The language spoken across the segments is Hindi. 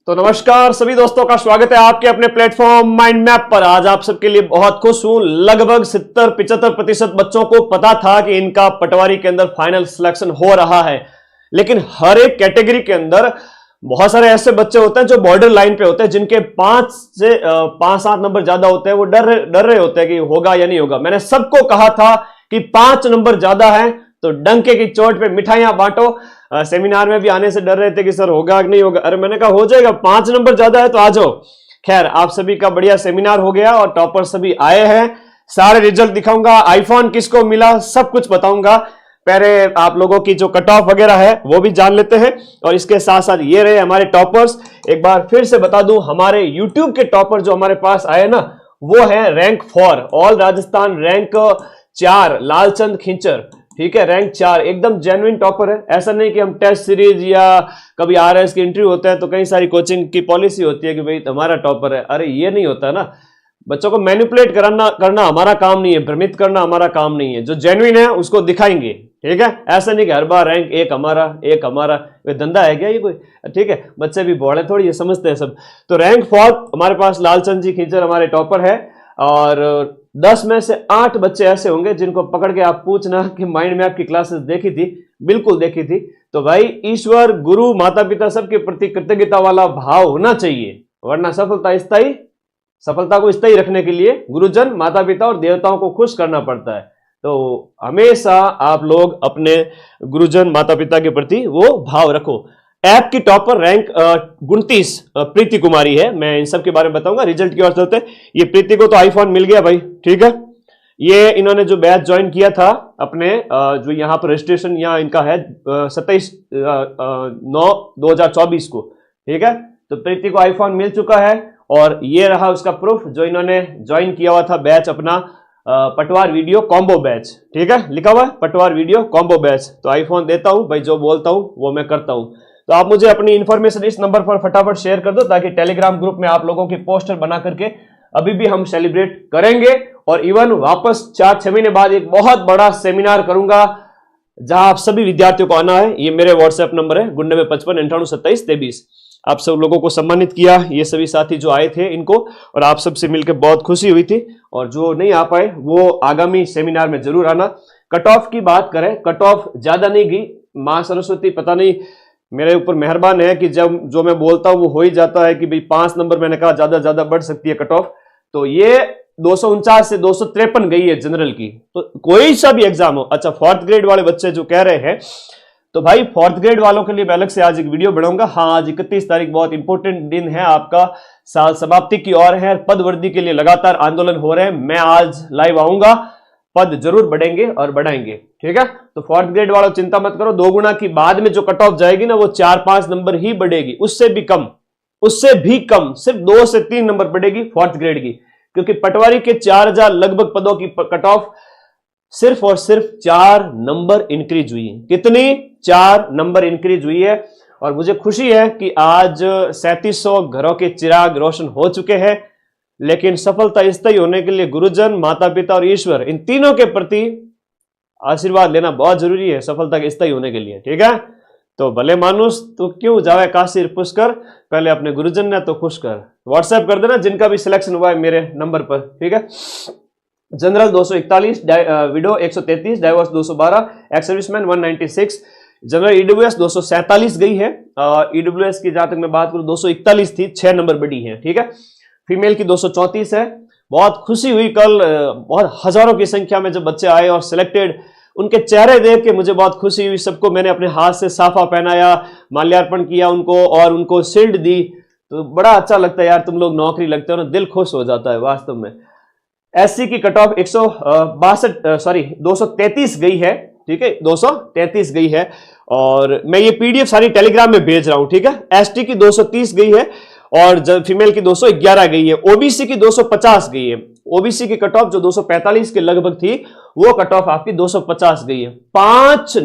तो नमस्कार सभी दोस्तों का स्वागत है आपके अपने प्लेटफॉर्म माइंड मैप पर। आज आप सबके लिए बहुत खुश हूं। लगभग 70-75% बच्चों को पता था कि इनका पटवारी के अंदर फाइनल सिलेक्शन हो रहा है, लेकिन हर एक कैटेगरी के अंदर बहुत सारे ऐसे बच्चे होते हैं जो बॉर्डर लाइन पे होते हैं, जिनके 5-7 नंबर ज्यादा होते हैं। वो डर रहे होते हैं कि होगा या नहीं होगा। मैंने सबको कहा था कि 5 नंबर ज्यादा है तो डंके की चोट पे मिठाइयां बांटो। सेमिनार में भी आने से डर रहे थे कि सर होगा कि नहीं होगा। अरे मैंने कहा हो जाएगा, 5 नंबर ज्यादा है तो आ जाओ। खैर, आप सभी का बढ़िया सेमिनार हो गया और टॉपर सभी आए हैं। सारे रिजल्ट दिखाऊंगा, आईफोन किसको मिला सब कुछ बताऊंगा। पहले आप लोगों की जो कट ऑफ वगैरह है वो भी जान लेते हैं, और इसके साथ साथ ये रहे हमारे टॉपर्स। एक बार फिर से बता दूं, हमारे यूट्यूब के टॉपर जो हमारे पास आए ना, वो है rank 4 all Rajasthan, rank 4 Lalchand Khinchar. ठीक है, रैंक 4 एकदम जेन्युइन टॉपर है। ऐसा नहीं कि हम टेस्ट सीरीज या कभी आरएस की इंटरव्यू होता है तो कई सारी कोचिंग की पॉलिसी होती है कि भाई हमारा टॉपर है। अरे ये नहीं होता ना, बच्चों को मैनिपुलेट करना हमारा काम नहीं है, भ्रमित करना हमारा काम नहीं है। जो जेन्युइन है उसको दिखाएंगे। ठीक है, ऐसा नहीं कि हर बार रैंक एक हमारा ये धंधा है क्या ये कोई? ठीक है, बच्चे भी बौड़े थोड़ी ये समझते हैं सब। तो रैंक 4 हमारे पास लालचंद जी खींचर हमारे टॉपर है, और 10 में से 8 बच्चे ऐसे होंगे जिनको पकड़ के आप पूछना कि माइंड मैप की क्लासेस देखी थी। बिल्कुल देखी थी। तो भाई ईश्वर, गुरु, माता पिता सबके प्रति कृतज्ञता वाला भाव होना चाहिए, वरना सफलता को स्थायी रखने के लिए गुरुजन, माता पिता और देवताओं को खुश करना पड़ता है। तो हमेशा आप लोग अपने गुरुजन, माता पिता के प्रति वो भाव रखो। ऐप की टॉपर रैंक 29 प्रीति कुमारी है। मैं इन सब के बारे में बताऊंगा। रिजल्ट की ओर चलते हैं। ये प्रीति को तो आईफोन मिल गया भाई। ठीक है, ये इन्होंने जो बैच ज्वाइन किया था अपने जो यहाँ पर रजिस्ट्रेशन यहाँ इनका है 27/9/2024 को। ठीक है, तो प्रीति को आईफोन मिल चुका है, और ये रहा उसका प्रूफ जो इन्होंने ज्वाइन किया हुआ था बैच अपना, पटवार वीडियो कॉम्बो बैच। ठीक है, लिखा हुआ है पटवार वीडियो कॉम्बो बैच। तो आईफोन देता हूं भाई, जो बोलता हूं वो मैं करता हूं। तो आप मुझे अपनी इंफॉर्मेशन इस नंबर पर फटाफट शेयर कर दो, ताकि टेलीग्राम ग्रुप में आप लोगों की पोस्टर बना करके अभी भी हम सेलिब्रेट करेंगे। और इवन वापस 4-6 महीने बाद एक बहुत बड़ा सेमिनार करूंगा जहां आप सभी विद्यार्थियों को आना है। ये मेरे व्हाट्सएप नंबर है 9955982723। आप सब लोगों को सम्मानित किया, ये सभी साथी जो आए थे इनको, और आप सबसे मिलकर बहुत खुशी हुई थी। और जो नहीं आ पाए वो आगामी सेमिनार में जरूर आना। कट ऑफ की बात करें, कट ऑफ ज्यादा नहीं गई। मां सरस्वती पता नहीं मेरे ऊपर मेहरबान है कि जब जो मैं बोलता हूं वो हो ही जाता है कि भाई 5 नंबर मैंने कहा ज्यादा बढ़ सकती है कट ऑफ। तो ये 249 से 253 गई है जनरल की। तो कोई सा भी एग्जाम हो। अच्छा, 4th ग्रेड वाले बच्चे जो कह रहे हैं, तो भाई 4th ग्रेड वालों के लिए मैं अलग से आज एक वीडियो बनाऊंगा। हाँ, आज 31 तारीख बहुत इंपॉर्टेंट दिन है, आपका साल समाप्ति की ओर है। पद वृद्धि के लिए लगातार आंदोलन हो रहे हैं। मैं आज लाइव आऊंगा, पद जरूर बढ़ेंगे और बढ़ाएंगे। ठीक है, तो 4th ग्रेड वालों चिंता मत करो। 2 गुना की बाद में जो कट ऑफ जाएगी ना, वो 4-5 नंबर ही बढ़ेगी, उससे भी कम, सिर्फ 2 से 3 नंबर बढ़ेगी 4th ग्रेड की। क्योंकि पटवारी के 4000 लगभग पदों की कट ऑफ सिर्फ और सिर्फ 4 नंबर इंक्रीज हुई है। कितनी? 4 नंबर इंक्रीज हुई है। और मुझे खुशी है कि आज 3700 घरों के चिराग रोशन हो चुके हैं। लेकिन सफलता स्थायी होने के लिए गुरुजन, माता पिता और ईश्वर, इन तीनों के प्रति आशीर्वाद लेना बहुत जरूरी है सफलता के स्थायी होने के लिए। ठीक है, तो भले मानुस तो क्यों जावे काशी पुष्कर, पहले अपने गुरुजन ने तो खुश कर। व्हाट्सएप कर देना जिनका भी सिलेक्शन हुआ है मेरे नंबर पर। ठीक है, general 241, window 133, divorce 212, ex serviceman 196, general EWS 247 गई है। ईडब्ल्यूएस की जहां तक मैं बात करूं 241 थी, 6 नंबर बढ़ी है। ठीक है, फीमेल की 234 है। बहुत खुशी हुई कल, बहुत हजारों की संख्या में जब बच्चे आए और सिलेक्टेड, उनके चेहरे देख के मुझे बहुत खुशी हुई। सबको मैंने अपने हाथ से साफा पहनाया, माल्यार्पण किया उनको, और उनको शील्ड दी। तो बड़ा अच्छा लगता है यार, तुम लोग नौकरी लगते हो ना, दिल खुश हो जाता है वास्तव में। एससी की कट ऑफ 233 गई है। ठीक है, 233 गई है, और मैं ये पीडीएफ सारी टेलीग्राम में भेज रहा हूं। ठीक है, एसटी की 230 गई है, और फीमेल की 211 गई है। ओबीसी की 250 गई है। ओबीसी की कट ऑफ जो 245 के लगभग थी, वो कट ऑफ आपकी 250 गई है। 5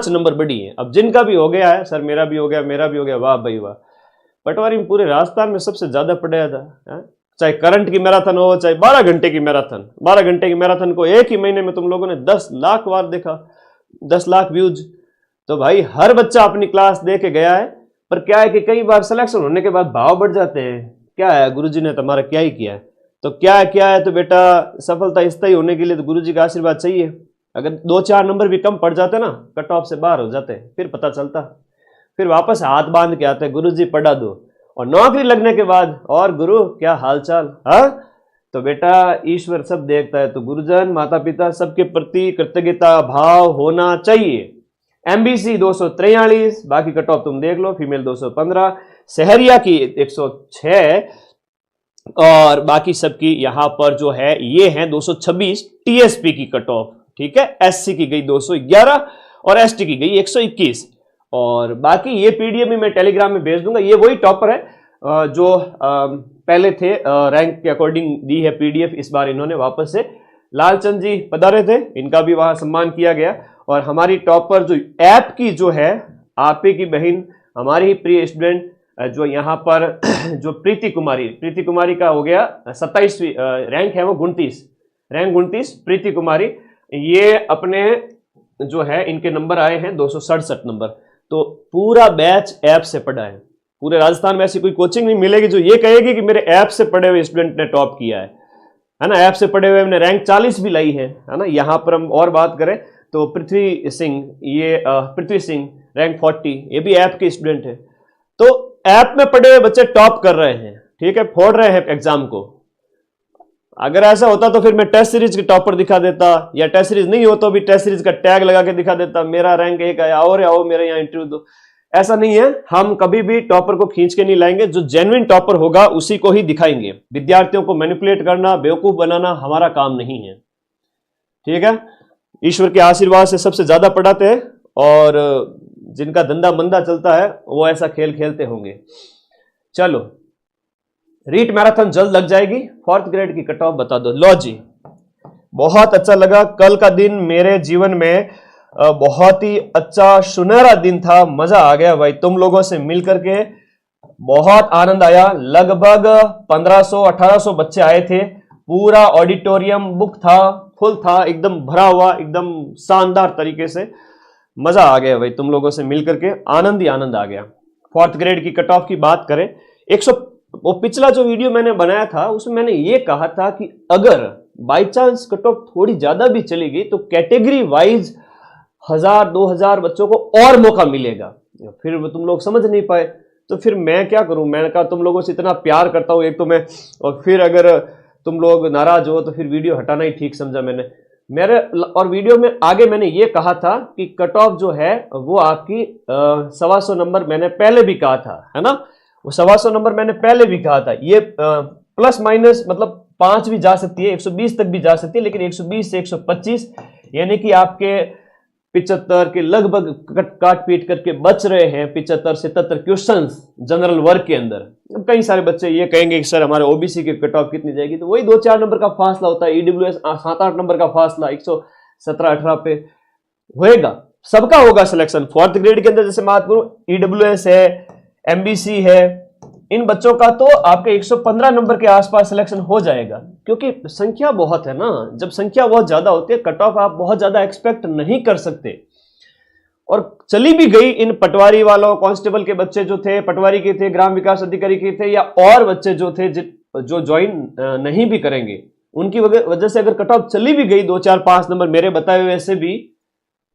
नंबर बढ़ी है। अब जिनका भी हो गया है, सर मेरा भी हो गया, वाह भाई वाह। पटवारी में पूरे राजस्थान में सबसे ज्यादा पढ़ाया था। चाहे करंट की मैराथन हो, चाहे 12 घंटे की मैराथन। 12 घंटे की मैराथन को एक ही महीने में तुम लोगों ने 10 लाख बार देखा, 10 लाख व्यूज। तो भाई हर बच्चा अपनी क्लास दे के गया है। पर क्या है कि कई बार सिलेक्शन होने के बाद भाव बढ़ जाते हैं, क्या है गुरुजी ने तुम्हारा क्या ही किया है, तो क्या है तो बेटा सफलता स्थायी होने के लिए तो गुरुजी का आशीर्वाद चाहिए। अगर 2-4 नंबर भी कम पड़ जाते ना, कट ऑफ से बाहर हो जाते, फिर पता चलता, फिर वापस हाथ बांध के आते गुरुजी पढ़ा दो, और नौकरी लगने के बाद और गुरु क्या हालचाल। हाँ, तो बेटा ईश्वर सब देखता है, तो गुरुजन माता पिता सबके प्रति कृतज्ञता भाव होना चाहिए। एमबीसी 243, बाकी कट ऑफ तुम देख लो, फीमेल 215, सहरिया की 106, और बाकी सबकी यहां पर जो है ये है 226 टीएसपी की कट ऑफ, ठीक है। एससी की गई 211 और एसटी की गई 121, और बाकी ये पीडीएफ भी मैं टेलीग्राम में भेज दूंगा। ये वही टॉपर है जो पहले थे, रैंक के अकॉर्डिंग दी है पीडीएफ, इस बार इन्होंने वापस से लालचंद जी पधारे थे, इनका भी वहां सम्मान किया गया। और हमारी टॉपर जो ऐप की जो है, आप ही की बहन, हमारी ही प्रिय स्टूडेंट जो यहाँ पर जो प्रीति कुमारी का हो गया 27वीं रैंक है, वो 29 प्रीति कुमारी, ये अपने जो है इनके नंबर आए हैं 267 नंबर। तो पूरा बैच ऐप से पढ़ा है, पूरे राजस्थान में ऐसी कोई कोचिंग नहीं मिलेगी जो ये कहेगी कि मेरे ऐप से पढ़े हुए स्टूडेंट ने टॉप किया है ना। ऐप से पढ़े हुए हमने रैंक 40 भी लाई है ना। यहाँ पर हम और बात करें तो पृथ्वी सिंह रैंक 40, ये भी ऐप के स्टूडेंट है। तो ऐप में पढ़े हुए बच्चे टॉप कर रहे हैं, ठीक है, फोड़ रहे हैं एग्जाम को। अगर ऐसा होता तो फिर मैं टेस्ट सीरीज के टॉपर दिखा देता, या टेस्ट सीरीज नहीं हो तो भी टेस्ट सीरीज का टैग लगा के दिखा देता, मेरा रैंक 1 आया, आओ मेरे यहाँ इंटरव्यू दो। ऐसा नहीं है, हम कभी भी टॉपर को खींच के नहीं लाएंगे, जो जेन्युइन टॉपर होगा उसी को ही दिखाएंगे। विद्यार्थियों को मैनिपुलेट करना, बेवकूफ बनाना हमारा काम नहीं है, ठीक है। ईश्वर के आशीर्वाद से सबसे ज्यादा पढ़ाते हैं, और जिनका धंधा मंदा चलता है वो ऐसा खेल खेलते होंगे। चलो, रीट मैराथन जल्द लग जाएगी, 4th ग्रेड की कट ऑफ बता दो। लो जी, बहुत अच्छा लगा, कल का दिन मेरे जीवन में बहुत ही अच्छा सुनहरा दिन था, मजा आ गया भाई, तुम लोगों से मिल करके बहुत आनंद आया। लगभग 1500-1800 बच्चे आए थे, पूरा ऑडिटोरियम बुक था, फुल था, एकदम भरा हुआ, एकदम शानदार तरीके से मजा आ गया भाई, तुम लोगों से मिल करके आनंद ही आनंद आ गया। 4th ग्रेड की कट ऑफ की बात करें, 100, वो पिछला जो वीडियो मैंने बनाया था उसमें मैंने ये कहा था कि अगर बाई चांस कट ऑफ थोड़ी ज्यादा भी चलेगी तो कैटेगरी वाइज 1000-2000 बच्चों को और मौका मिलेगा। फिर तुम लोग समझ नहीं पाए, तो फिर मैं क्या करूं, मैंने कहा तुम लोगों से इतना प्यार करता हूं एक तो मैं, और फिर अगर तुम लोग नाराज हो तो फिर वीडियो हटाना ही ठीक समझा मैंने। मेरे और वीडियो में आगे मैंने ये कहा था कि कट ऑफ जो है वो आपकी 125 नंबर मैंने पहले भी कहा था, है ना, वो 125 नंबर मैंने पहले भी कहा था। ये प्लस माइनस मतलब 5 भी जा सकती है, 120 तक भी जा सकती है, लेकिन 120 से 125 यानी कि आपके 75 के लगभग काट पीट करके बच रहे हैं। 75-77 क्वेश्चंस जनरल वर्क के अंदर। कई सारे बच्चे ये कहेंगे कि सर हमारे ओबीसी की कट ऑफ कितनी जाएगी, तो वही 2-4 नंबर का फासला होता है। ईडब्ल्यूएस 7-8 नंबर का फासला 117-18 पे होएगा, सबका होगा सिलेक्शन। 4th ग्रेड के अंदर जैसे बात करूं, ईडब्ल्यूएस है, एमबीसी है, इन बच्चों का तो आपके 115 नंबर के आसपास सिलेक्शन हो जाएगा, क्योंकि संख्या बहुत है ना। जब संख्या बहुत ज्यादा होती है, कट ऑफ आप बहुत ज्यादा एक्सपेक्ट नहीं कर सकते। और चली भी गई इन पटवारी वालों, कांस्टेबल के बच्चे जो थे, पटवारी के थे, ग्राम विकास अधिकारी के थे, या और बच्चे जो थे जो ज्वाइन नहीं भी करेंगे, उनकी वजह से अगर कट ऑफ चली भी गई 2-4-5 नंबर मेरे बताए हुए से भी,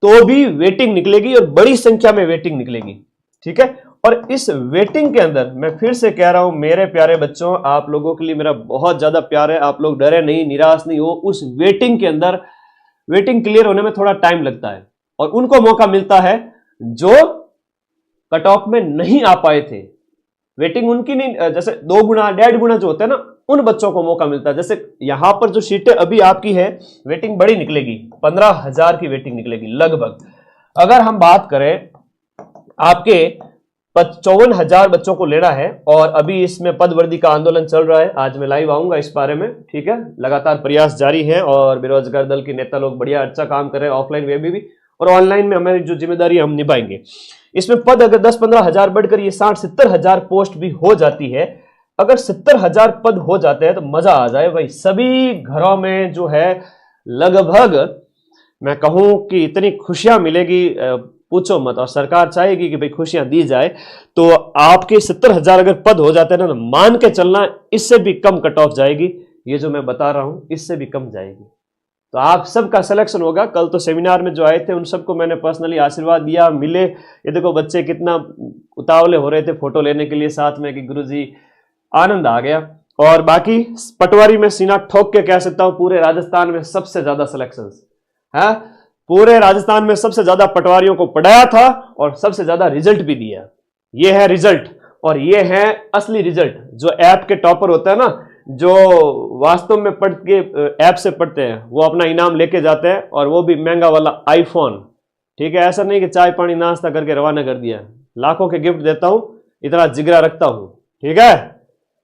तो भी वेटिंग निकलेगी और बड़ी संख्या में वेटिंग निकलेगी, ठीक है। और इस वेटिंग के अंदर मैं फिर से कह रहा हूं मेरे प्यारे बच्चों, आप लोगों के लिए मेरा बहुत ज्यादा प्यार है, आप लोग डरे नहीं, निराश नहीं हो। उस वेटिंग के अंदर वेटिंग क्लियर होने में थोड़ा टाइम लगता है, और उनको मौका मिलता है जो कट ऑफ में नहीं आ पाए थे। वेटिंग उनकी नहीं, जैसे 2 गुना 1.5 गुना जो होता है ना, उन बच्चों को मौका मिलता है। जैसे यहां पर जो सीटें अभी आपकी है, वेटिंग बड़ी निकलेगी, 15,000 की वेटिंग निकलेगी लगभग। अगर हम बात करें आपके 54,000 बच्चों को लेना है, और अभी इसमें पदवर्दी का आंदोलन चल रहा है। आज मैं लाइव आऊंगा इस बारे में, ठीक है। लगातार प्रयास जारी है, और बेरोजगार दल के नेता लोग बढ़िया अच्छा काम कर रहे हैं, ऑफलाइन वे भी, और ऑनलाइन में हमारी जो जिम्मेदारी हम निभाएंगे। इसमें पद अगर 10-15 हजार बढ़कर ये 60-70 हजार पोस्ट भी हो जाती है, अगर 70 हजार पद हो जाते हैं तो मजा आ जाए भाई। सभी घरों में जो है लगभग मैं कहूं कि इतनी खुशियां मिलेगी, पूछो मत। और सरकार चाहेगी कि भाई खुशियां दी जाए, तो आपके 70,000 अगर पद हो जाते हैं ना, तो मान के चलना इससे भी कम कट ऑफ जाएगी। ये जो मैं बता रहा हूं इससे भी कम जाएगी। तो आप सबका सिलेक्शन होगा। कल तो सेमिनार में जो आए थे उन सबको मैंने पर्सनली आशीर्वाद दिया, मिले। ये देखो बच्चे कितना उतावले हो रहे थे फोटो लेने के लिए साथ में कि गुरुजी, आनंद आ गया। और बाकी पटवारी में सीना ठोक के कह सकता हूं पूरे राजस्थान में सबसे ज्यादा सिलेक्शन है। पूरे राजस्थान में सबसे ज्यादा पटवारियों को पढ़ाया था और सबसे ज्यादा रिजल्ट भी दिया। ये है रिजल्ट, और ये है असली रिजल्ट। जो ऐप के टॉपर होता है ना, जो वास्तव में पढ़ के ऐप से पढ़ते हैं, वो अपना इनाम लेके जाते हैं, और वो भी महंगा वाला आईफोन। ठीक है, ऐसा नहीं कि चाय पानी नाश्ता करके रवाना कर दिया। लाखों के गिफ्ट देता हूं, इतना जिगरा रखता हूं। ठीक है,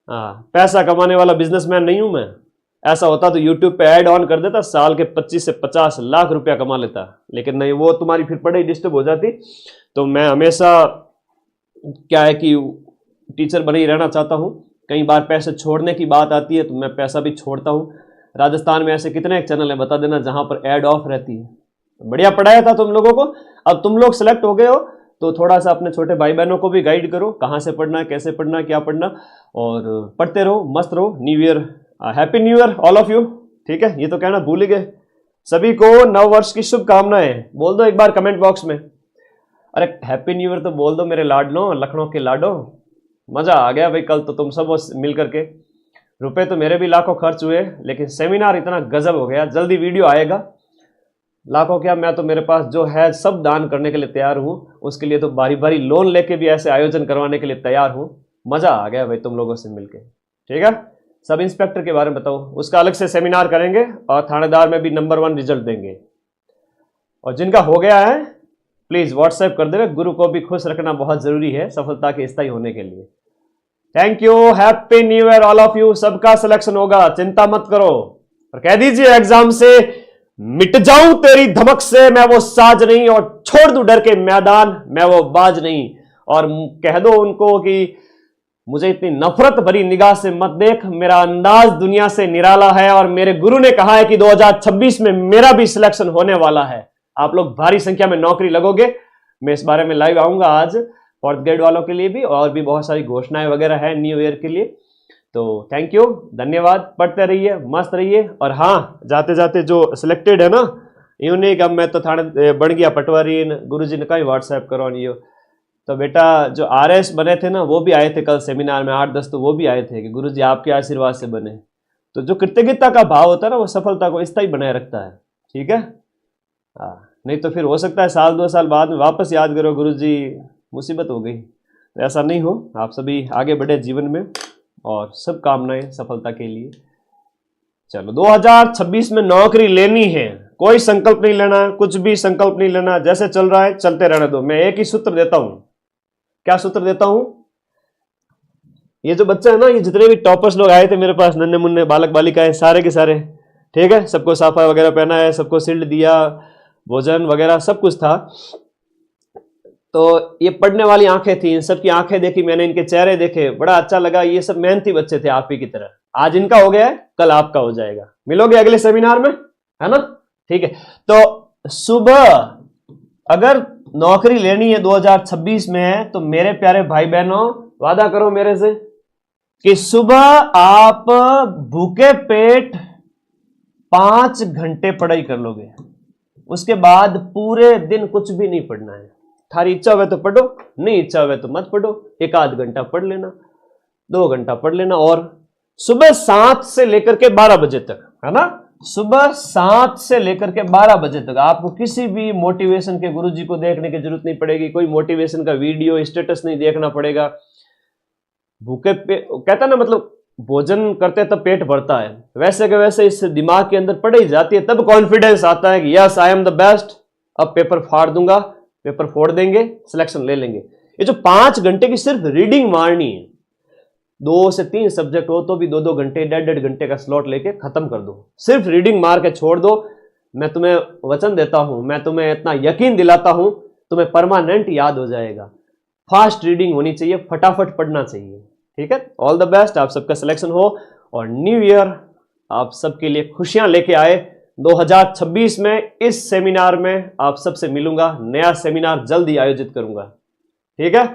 हाँ, पैसा कमाने वाला बिजनेसमैन नहीं हूं मैं। ऐसा होता तो यूट्यूब पे ऐड ऑन कर देता, साल के 25 से 50 लाख रुपया कमा लेता। लेकिन नहीं, वो तुम्हारी फिर पढ़ाई डिस्टर्ब हो जाती। तो मैं हमेशा क्या है कि टीचर बने ही रहना चाहता हूं। कई बार पैसे छोड़ने की बात आती है तो मैं पैसा भी छोड़ता हूं। राजस्थान में ऐसे कितने चैनल है बता देना जहां पर ऐड ऑफ रहती है। बढ़िया पढ़ाया था तुम लोगों को। अब तुम लोग सिलेक्ट हो गए हो तो थोड़ा सा अपने छोटे भाई बहनों को भी गाइड करो, कहाँ से पढ़ना है, कैसे पढ़ना है, क्या पढ़ना, और पढ़ते रहो, मस्त रहो। New year, happy new year all of you. ठीक है, ये तो कहना भूल ही गए। सभी को नव वर्ष की शुभकामनाएं बोल दो एक बार कमेंट बॉक्स में। अरे हैप्पी न्यू ईयर तो बोल दो मेरे लाडलो, लखनऊ के लाडो। मजा आ गया भाई कल तो तुम सब मिल करके। रुपए तो मेरे भी लाखों खर्च हुए, लेकिन सेमिनार इतना गजब हो गया। जल्दी वीडियो आएगा। लाखों क्या, मैं तो मेरे पास जो है सब दान करने के लिए तैयार हूं। उसके लिए तो बारी बारी लोन लेके भी ऐसे आयोजन करवाने के लिए तैयार हूं। मजा आ गया भाई तुम लोगों से मिलके। ठीक है, सब इंस्पेक्टर के बारे में बताओ, उसका अलग से सेमिनार करेंगे, और थानेदार में भी नंबर 1 रिजल्ट देंगे। और जिनका हो गया है प्लीज व्हाट्सएप कर देवे। गुरु को भी खुश रखना बहुत जरूरी है सफलता के स्थायी होने के लिए। Thank you, happy new year all of you. सबका सिलेक्शन होगा, चिंता मत करो। और कह दीजिए एग्जाम से, मिट जाऊं तेरी धमक से मैं वो साज नहीं, और छोड़ दूं डर के मैदान मैं वो बाज नहीं। और कह दो उनको कि मुझे इतनी नफरत भरी निगाह से मत देख, मेरा अंदाज दुनिया से निराला है, और मेरे गुरु ने कहा है कि 2026 में मेरा भी सिलेक्शन होने वाला है। आप लोग भारी संख्या में नौकरी लगोगे। मैं इस बारे में लाइव आऊंगा आज 4th ग्रेड वालों के लिए भी, और भी बहुत सारी घोषणाएं वगैरह है न्यू ईयर के लिए। तो थैंक यू, धन्यवाद। पढ़ते रहिए, मस्त रहिए। और हाँ, जाते जाते जो सिलेक्टेड है ना, यूनिक, अब मैं तो थाने बन गया पटवारी, गुरुजी ने कहा व्हाट्सएप करो नहीं। तो बेटा जो RS बने थे ना, वो भी आए थे कल सेमिनार में, 8-10 तो वो भी आए थे कि गुरुजी आपके आशीर्वाद से बने। तो जो कृतज्ञता का भाव होता है ना, वो सफलता को स्थायी बनाए रखता है। ठीक है, हाँ, नहीं तो फिर हो सकता है साल 2 साल बाद में वापस याद करो गुरुजी मुसीबत हो गई। तो ऐसा नहीं हो, आप सभी आगे बढ़े जीवन में, और सब कामनाएं सफलता के लिए। चलो 2026 में नौकरी लेनी है, कोई संकल्प नहीं लेना, कुछ भी संकल्प नहीं लेना, जैसे चल रहा है चलते रहने दो। मैं एक ही सूत्र देता हूं। क्या सूत्र देता हूं? ये जो बच्चा है ना, ये जितने भी टॉपर्स लोग आए थे मेरे पास, नन्हे मुन्ने बालक बालिकाएं, सारे के सारे, ठीक है, सबको साफा वगैरह पहना है, सबको शील्ड दिया, भोजन वगैरह सब कुछ था। तो ये पढ़ने वाली आंखें थी, इन सबकी आंखें देखी मैंने, इनके चेहरे देखे, बड़ा अच्छा लगा। ये सब मेहनती बच्चे थे आप ही की तरह। आज इनका हो गया है, कल आपका हो जाएगा। मिलोगे अगले सेमिनार में, है ना? ठीक है, तो सुबह अगर नौकरी लेनी है 2026 में, तो मेरे प्यारे भाई बहनों वादा करो मेरे से कि सुबह आप भूखे पेट 5 घंटे पढ़ाई कर लोगे। उसके बाद पूरे दिन कुछ भी नहीं पढ़ना है। थारी इच्छा हुए तो पढ़ो, नहीं इच्छा हुए तो मत पढ़ो। 1-8 घंटा पढ़ लेना, 2 घंटा पढ़ लेना। और सुबह 7 से लेकर के 12 बजे तक, है ना, सुबह 7 से लेकर के 12 बजे तक आपको किसी भी मोटिवेशन के गुरुजी को देखने की जरूरत नहीं पड़ेगी। कोई मोटिवेशन का वीडियो स्टेटस नहीं देखना पड़ेगा। भूखे पेट कहता ना, मतलब भोजन करते तब पेट भरता है, वैसे के वैसे इस दिमाग के अंदर पढ़ाई जाती है, तब कॉन्फिडेंस आता है कि yes I am the best. अब पेपर फाड़ दूंगा, पेपर फोड़ देंगे, सिलेक्शन ले लेंगे। ये जो 5 घंटे की सिर्फ रीडिंग मारनी है, 2 से 3 सब्जेक्ट हो तो भी 2-2 घंटे, 1.5 घंटे का स्लॉट लेके खत्म कर दो। सिर्फ रीडिंग मार के छोड़ दो। मैं तुम्हें वचन देता हूं, मैं तुम्हें इतना यकीन दिलाता हूं, तुम्हें परमानेंट याद हो जाएगा। फास्ट रीडिंग होनी चाहिए, फटाफट पढ़ना चाहिए। ठीक है, ऑल द बेस्ट, आप सबका सिलेक्शन हो, और न्यू ईयर आप सबके लिए खुशियां लेके आए। 2026 में इस सेमिनार में आप सबसे मिलूंगा, नया सेमिनार जल्द ही आयोजित करूंगा। ठीक है,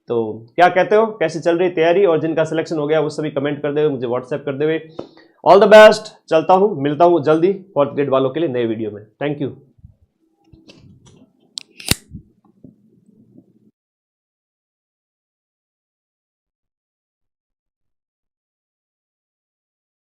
तो क्या कहते हो, कैसी चल रही तैयारी, और जिनका सिलेक्शन हो गया वो सभी कमेंट कर दे, मुझे व्हाट्सएप कर दे। ऑल द बेस्ट, चलता हूं, मिलता हूं जल्दी फोर्थ ग्रेड वालों के लिए नए वीडियो में। Thank you.